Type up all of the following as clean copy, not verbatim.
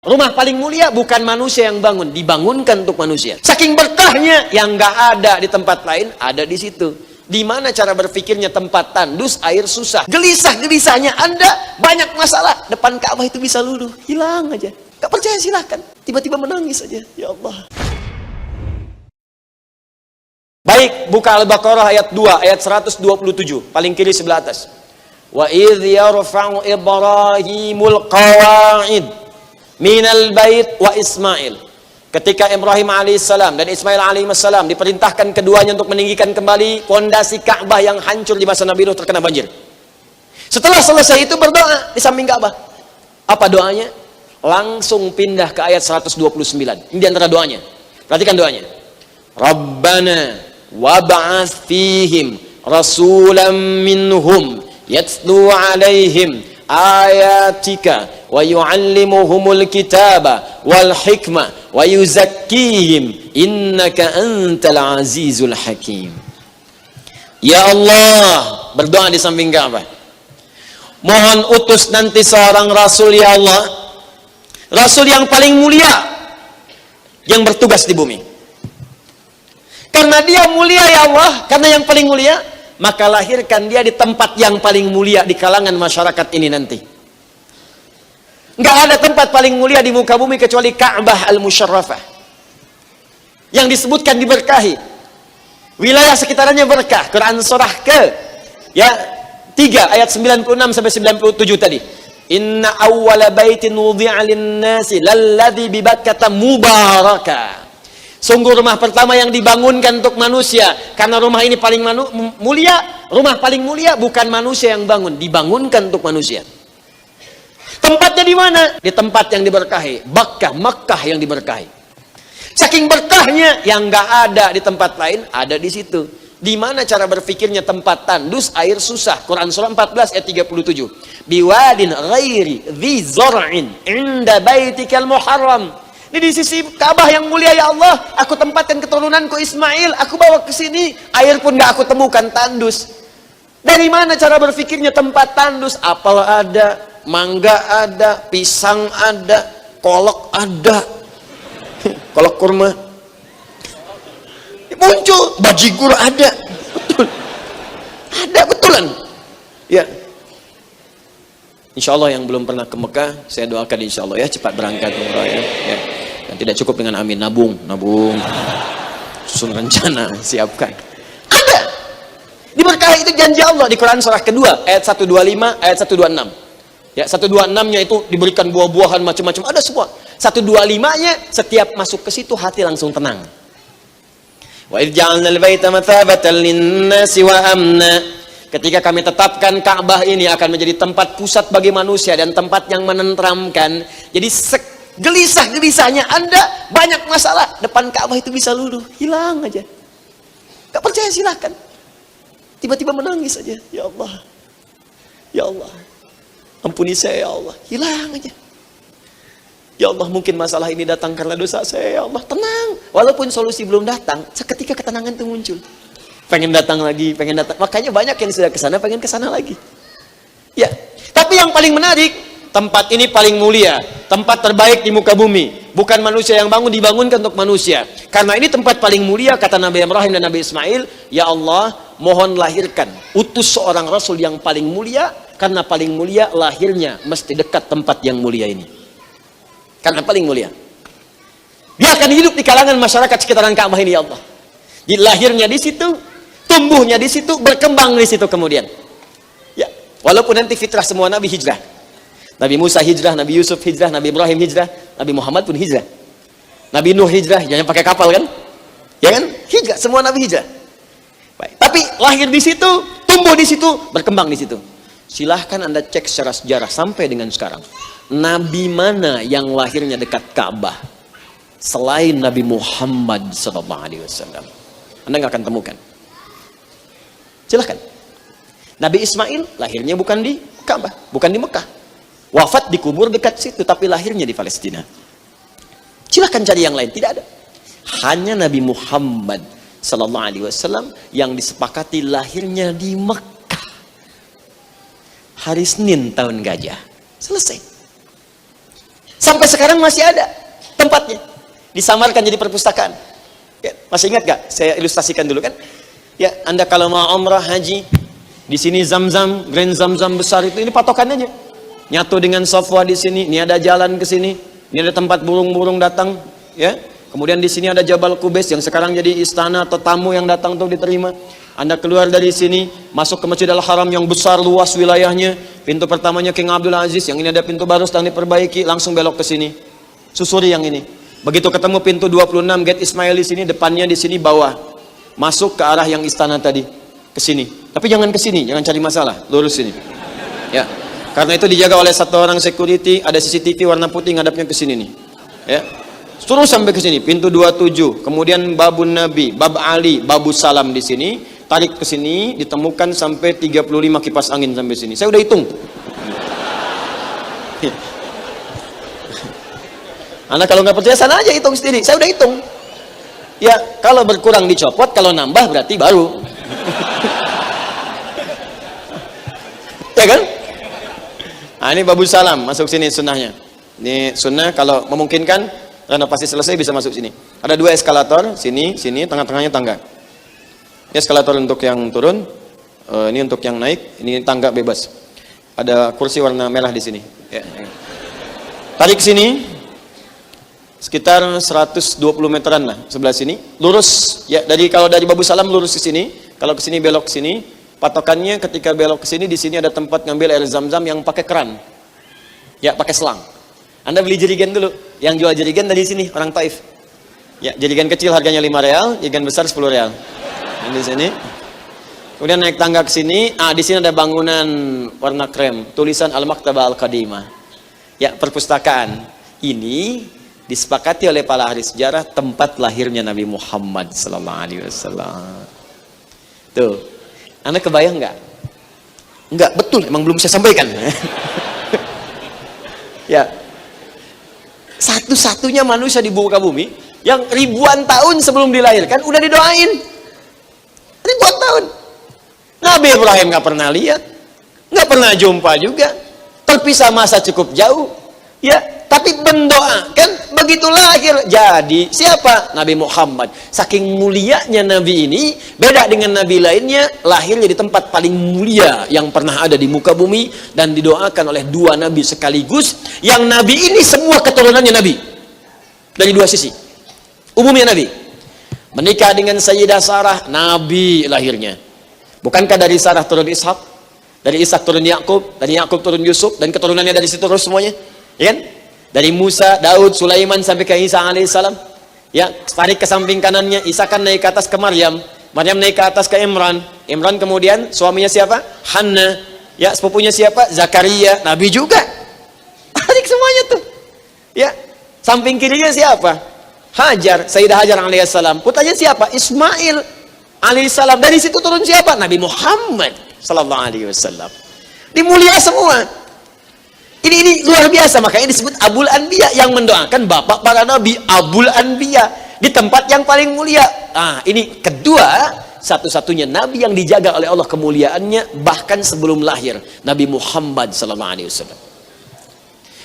Rumah paling mulia bukan manusia yang bangun, dibangunkan untuk manusia. Saking berkahnya yang nggak ada di tempat lain, ada di situ. Di mana cara berpikirnya tempat tandus, air susah. Gelisah-gelisahnya Anda banyak masalah. Depan Ka'bah itu bisa luluh, hilang aja. Gak percaya silahkan. Tiba-tiba menangis aja. Ya Allah. Baik, buka Al-Baqarah ayat 2, ayat 127. Paling kiri sebelah atas. Wa idh yarfa'u Ibrahimul qawa'id minal bait wa Ismail. Ketika Ibrahim alaihissalam dan Ismail alaihissalam diperintahkan keduanya untuk meninggikan kembali pondasi Ka'bah yang hancur di masa Nabi Nuh terkena banjir. Setelah selesai itu berdoa di samping Ka'bah. Apa doanya? Langsung pindah ke ayat 129. Ini di antara doanya. Perhatikan doanya. Rabbana wab'ats fihim rasulam minhum yatlu alaihim ayatika wa yu'allimuhumul kitaba wal hikmah wa yuzakkihim innaka antal azizul hakim. Ya Allah, berdoa di samping Ka'bah, mohon utus nanti seorang rasul ya Allah, rasul yang paling mulia yang bertugas di bumi. Karena dia mulia ya Allah, karena yang paling mulia, maka lahirkan dia di tempat yang paling mulia di kalangan masyarakat ini nanti. Nggak ada tempat paling mulia di muka bumi kecuali Ka'bah al-Musyarrafah yang disebutkan diberkahi. Wilayah sekitarnya berkah. Quran surah ke 3 ayat 96 sampai 97 tadi. Inna awwala baitin wudi'a lin-nasi lalladzi bi Bakkah mubaraka. Sungguh rumah pertama yang dibangunkan untuk manusia, karena rumah ini paling mulia. Rumah paling mulia bukan manusia yang bangun, dibangunkan untuk manusia. Tempatnya di mana? Di tempat yang diberkahi, Bakkah, Makkah yang diberkahi. Saking berkahnya yang nggak ada di tempat lain, ada di situ. Di mana cara berpikirnya tempat tandus, air susah. Quran surah 14 ayat 37. Biwadin ghairi dzi zar'in inda baitikal muharram. Ini di sisi Ka'bah yang mulia ya Allah. Aku tempatkan keturunanku Ismail, aku bawa ke sini, air pun nggak aku temukan, tandus. Dari mana cara berpikirnya tempat tandus? Apel ada, mangga ada, pisang ada, kolak ada, kolak kurma muncul, bajigur ada, betul, ada betulan. Ya, Insya Allah yang belum pernah ke Mekah, saya doakan Insya Allah ya cepat berangkat umrah ya. Dan tidak cukup dengan amin, nabung, susun rencana, siapkan. Ada. Diberkahi itu janji Allah di Quran surah kedua ayat 125 ayat 126. Ya, 126-nya itu diberikan buah-buahan macam-macam, ada semua. 125-nya setiap masuk ke situ hati langsung tenang. Wa idz ja'alnal baita matsabatan lin-nasi wa amna. Ketika kami tetapkan Ka'bah ini akan menjadi tempat pusat bagi manusia dan tempat yang menenteramkan. Jadi gelisah-gelisahnya Anda banyak masalah, depan Ka'bah itu bisa luluh, hilang aja. Gak percaya silahkan. Tiba-tiba menangis aja. Ya Allah, ya Allah, ampuni saya ya Allah, hilang aja. Ya Allah, mungkin masalah ini datang karena dosa saya ya Allah. Tenang, walaupun solusi belum datang, seketika ketenangan itu muncul. Pengen datang lagi, pengen datang. Makanya banyak yang sudah kesana, pengen kesana lagi. Ya, tapi yang paling menarik, tempat ini paling mulia, tempat terbaik di muka bumi. Bukan manusia yang bangun, dibangunkan untuk manusia. Karena ini tempat paling mulia, kata Nabi Ibrahim dan Nabi Ismail, ya Allah, mohon lahirkan, utus seorang Rasul yang paling mulia, karena paling mulia lahirnya mesti dekat tempat yang mulia ini. Karena paling mulia. Dia akan hidup di kalangan masyarakat sekitaran Ka'bah ini ya Allah. Di lahirnya di situ, tumbuhnya di situ, berkembang di situ kemudian. Ya, walaupun nanti fitrah semua Nabi hijrah. Nabi Musa hijrah, Nabi Yusuf hijrah, Nabi Ibrahim hijrah, Nabi Muhammad pun hijrah. Nabi Nuh hijrah, jangan pakai kapal kan? Ya kan? Hijrah, semua Nabi hijrah. Baik. Tapi lahir di situ, tumbuh di situ, berkembang di situ. Silahkan Anda cek secara sejarah sampai dengan sekarang. Nabi mana yang lahirnya dekat Ka'bah selain Nabi Muhammad SAW? Anda nggak akan temukan. Silahkan. Nabi Ismail lahirnya bukan di Ka'bah, bukan di Mekah. Wafat dikubur dekat situ, tapi lahirnya di Palestina. Silahkan cari yang lain, tidak ada. Hanya Nabi Muhammad SAW yang disepakati lahirnya di Mekah. Hari Senin tahun gajah. Selesai. Sampai sekarang masih ada tempatnya. Disamarkan jadi perpustakaan. Ya, masih ingat gak? Saya ilustrasikan dulu kan. Ya, Anda kalau mau umrah haji, di sini Zam-Zam, Grand Zam-Zam besar itu, ini patokan aja. Nyatu dengan Safwa di sini, ini ada jalan ke sini, ini ada tempat burung-burung datang, ya. Kemudian di sini ada Jabal Qubais yang sekarang jadi istana atau tamu yang datang untuk diterima. Anda keluar dari sini, masuk ke Masjidil Haram yang besar luas wilayahnya. Pintu pertamanya King Abdul Aziz, yang ini ada pintu baru sedang diperbaiki, langsung belok ke sini. Susuri yang ini. Begitu ketemu pintu 26 Gate Ismail di sini, depannya di sini bawah. Masuk ke arah yang istana tadi, ke sini. Tapi jangan ke sini, jangan cari masalah, lurus sini. Ya. Karena itu dijaga oleh satu orang security, ada CCTV warna putih ngadapnya ke sini nih. Ya. Terus sampai ke sini, pintu 27, kemudian babun Nabi, bab Ali, babu Salam di sini, tarik ke sini, ditemukan sampai 35 kipas angin sampai sini. Saya udah hitung. Anda kalau nggak percaya sana aja hitung sendiri. Saya udah hitung. Ya, kalau berkurang dicopot, kalau nambah berarti baru. Ya kan? Nah, ini babu Salam, masuk sini sunnahnya. Ini sunnah kalau memungkinkan. Renovasi selesai bisa masuk sini. Ada 2 eskalator, sini, sini, tengah-tengahnya tangga. Ini eskalator untuk yang turun, ini untuk yang naik, ini tangga bebas. Ada kursi warna merah di sini. Ya. Tarik sini, sekitar 120 meteran lah sebelah sini. Lurus, ya kalau dari Babu Salam lurus ke sini, kalau ke sini belok ke sini. Patokannya ketika belok ke sini, di sini ada tempat ngambil air Zam-Zam yang pakai keran, ya pakai selang. Anda beli jerigen dulu. Yang jual jerigen dari sini, orang Taif. Ya, jerigen kecil harganya 5 real, jerigen besar 10 real. Yang di sini. Kemudian naik tangga ke sini. Di sini ada bangunan warna krem, tulisan Al-Maktabah Al-Qadimah. Ya, perpustakaan. Ini disepakati oleh para ahli sejarah tempat lahirnya Nabi Muhammad sallallahu alaihi wasallam. Tuh. Anda kebayang nggak? Enggak, betul, emang belum saya sampaikan. Ya. Satu-satunya manusia di muka bumi yang ribuan tahun sebelum dilahirkan udah didoain. Ribuan tahun. Nabi Ibrahim nggak pernah lihat, nggak pernah jumpa juga, terpisah masa cukup jauh. Ya, tapi mendoakan begitu lahir. Jadi siapa? Nabi Muhammad. Saking mulianya Nabi ini, beda dengan Nabi lainnya, lahirnya di tempat paling mulia yang pernah ada di muka bumi dan didoakan oleh 2 Nabi sekaligus. Yang Nabi ini semua keturunannya Nabi dari 2 sisi. Umumnya Nabi menikah dengan Sayyidah Sarah, Nabi lahirnya. Bukankah dari Sarah turun Ishak, dari Ishak turun Yakub, dari Yakub turun Yusuf, dan keturunannya dari situ terus semuanya? Ya kan? Dari Musa, Daud, Sulaiman sampai ke Isa alaihissalam. Ya, tarik ke samping kanannya, Isa kan naik ke atas ke Maryam, Maryam naik ke atas ke Imran, Imran kemudian suaminya siapa? Hanna. Ya, sepupunya siapa? Zakaria, Nabi juga. Tarik semuanya tuh. Ya, samping kirinya siapa? Hajar, Sayyidah Hajar alaihissalam. Putranya siapa? Ismail alaihissalam. Dari situ turun siapa? Nabi Muhammad sallallahu alaihi wasallam. Dimulia semua. Ini luar biasa, makanya disebut Abul Anbiya, yang mendoakan bapak para nabi, Abul Anbiya, di tempat yang paling mulia. Ini kedua, satu-satunya nabi yang dijaga oleh Allah kemuliaannya bahkan sebelum lahir, Nabi Muhammad SAW.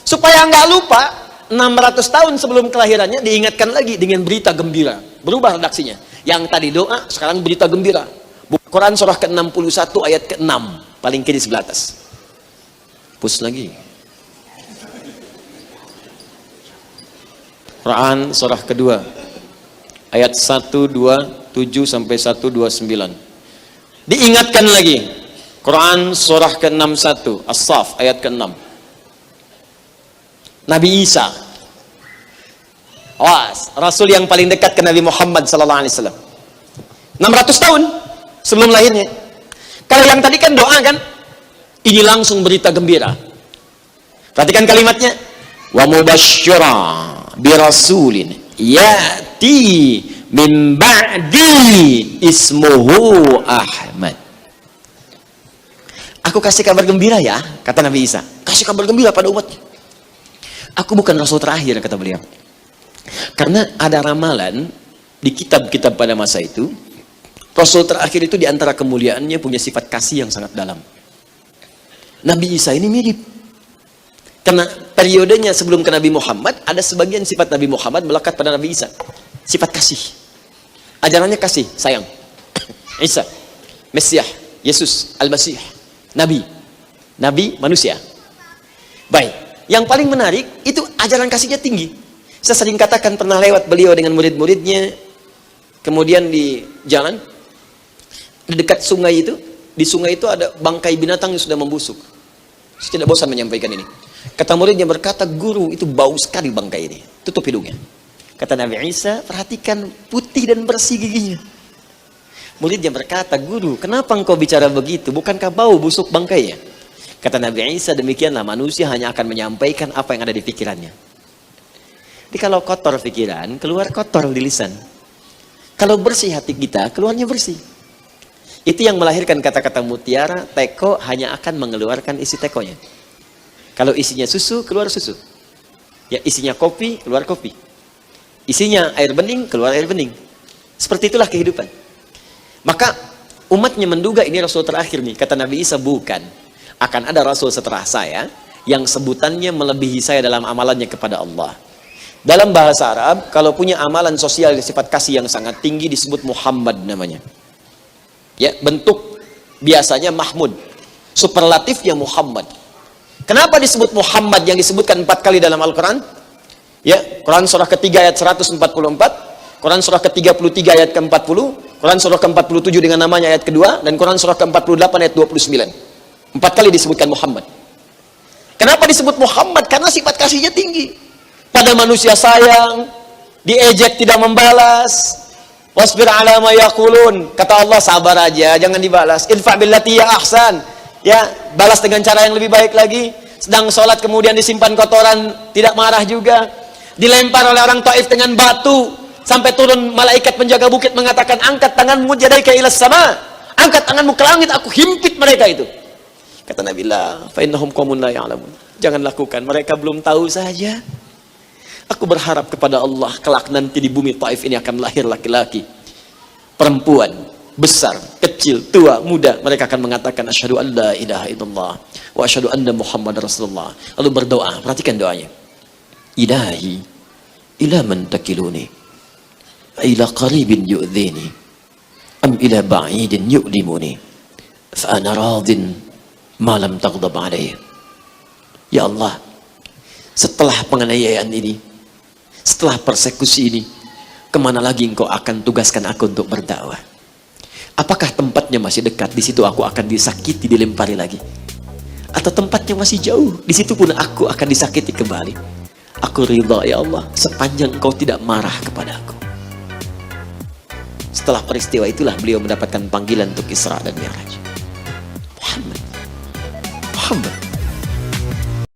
Supaya nggak lupa, 600 tahun sebelum kelahirannya diingatkan lagi dengan berita gembira. Berubah redaksinya. Yang tadi doa, sekarang berita gembira. Quran surah ke-61 ayat ke-6, paling kiri sebelah atas. Push lagi. Quran surah kedua ayat 127 sampai 129. Diingatkan lagi. Quran surah ke-61 As-Saff ayat ke-6. Nabi Isa, Rasul yang paling dekat ke Nabi Muhammad sallallahu alaihi wasallam. 600 tahun sebelum lahirnya. Kalau yang tadi kan doa kan, ini langsung berita gembira. Perhatikan kalimatnya. Wa mubasysyira birasulin yati min ba'di ismuhu Ahmad. Aku kasih kabar gembira ya, kata Nabi Isa. Kasih kabar gembira pada umat. Aku bukan rasul terakhir, kata beliau. Karena ada ramalan di kitab-kitab pada masa itu, rasul terakhir itu diantara kemuliaannya punya sifat kasih yang sangat dalam. Nabi Isa ini mirip. Karena periodenya sebelum ke Nabi Muhammad, ada sebagian sifat Nabi Muhammad melekat pada Nabi Isa. Sifat kasih. Ajarannya kasih, sayang. Isa, Mesiah, Yesus, Al-Masih, Nabi. Nabi manusia. Baik. Yang paling menarik, itu ajaran kasihnya tinggi. Saya sering katakan pernah lewat beliau dengan murid-muridnya. Kemudian di jalan, di dekat sungai itu, di sungai itu ada bangkai binatang yang sudah membusuk. Saya tidak bosan menyampaikan ini. Kata muridnya berkata, guru itu bau sekali bangkai ini. Tutup hidungnya. Kata Nabi Isa, perhatikan putih dan bersih giginya. Muridnya berkata, guru, kenapa engkau bicara begitu? Bukankah bau busuk bangkainya? Kata Nabi Isa, demikianlah manusia hanya akan menyampaikan apa yang ada di pikirannya. Jadi kalau kotor pikiran, keluar kotor di lisan. Kalau bersih hati kita, keluarnya bersih. Itu yang melahirkan kata-kata mutiara, teko hanya akan mengeluarkan isi tekonya. Kalau isinya susu, keluar susu. Ya, isinya kopi, keluar kopi. Isinya air bening, keluar air bening. Seperti itulah kehidupan. Maka umatnya menduga ini Rasul terakhir nih. Kata Nabi Isa, bukan. Akan ada Rasul setelah saya yang sebutannya melebihi saya dalam amalannya kepada Allah. Dalam bahasa Arab, kalau punya amalan sosial sifat kasih yang sangat tinggi disebut Muhammad namanya. Ya, bentuk biasanya Mahmud. Superlatifnya Muhammad. Kenapa disebut Muhammad yang disebutkan 4 kali dalam Al-Quran? Ya, Quran surah ketiga ayat 144, Quran surah ke-33 ayat ke-40, Quran surah ke-47 dengan namanya ayat kedua, dan Quran surah ke-48 ayat 29. 4 kali disebutkan Muhammad. Kenapa disebut Muhammad? Karena sifat kasihnya tinggi. Pada manusia sayang, diejek tidak membalas. Wasbir ala ma yaqulun. Kata Allah, sabar aja, jangan dibalas. Idfa billati ya ahsan. Ya, balas dengan cara yang lebih baik lagi. Sedang sholat kemudian disimpan kotoran, tidak marah juga. Dilempar oleh orang Taif dengan batu, sampai turun malaikat penjaga bukit mengatakan, angkat tanganmu jadaika ilas sama. Angkat tanganmu ke langit, aku himpit mereka itu. Kata Nabi, la fa innahum qaumun la ya'lamun. Jangan lakukan, mereka belum tahu saja. Aku berharap kepada Allah, kelak nanti di bumi Taif ini akan lahir laki-laki, perempuan, besar, kecil, tua, muda. Mereka akan mengatakan, asyhadu an la ilaha illallah wa asyhadu anna Muhammad Rasulullah. Lalu berdoa, perhatikan doanya. Ilahi, ila man takiluni, ila qaribin yu'dhini, am ila ba'idin yu'limuni, fa ana radin ma lam taghdab alayhi. Ya Allah, setelah penganiayaan ini, setelah persekusi ini, kemana lagi engkau akan tugaskan aku untuk berdakwah? Apakah tempatnya masih dekat? Di situ aku akan disakiti, dilempari lagi. Atau tempatnya masih jauh? Di situ pun aku akan disakiti kembali. Aku ridha ya Allah, sepanjang engkau tidak marah kepada aku. Setelah peristiwa itulah beliau mendapatkan panggilan untuk Isra dan Mi'raj. Muhammad.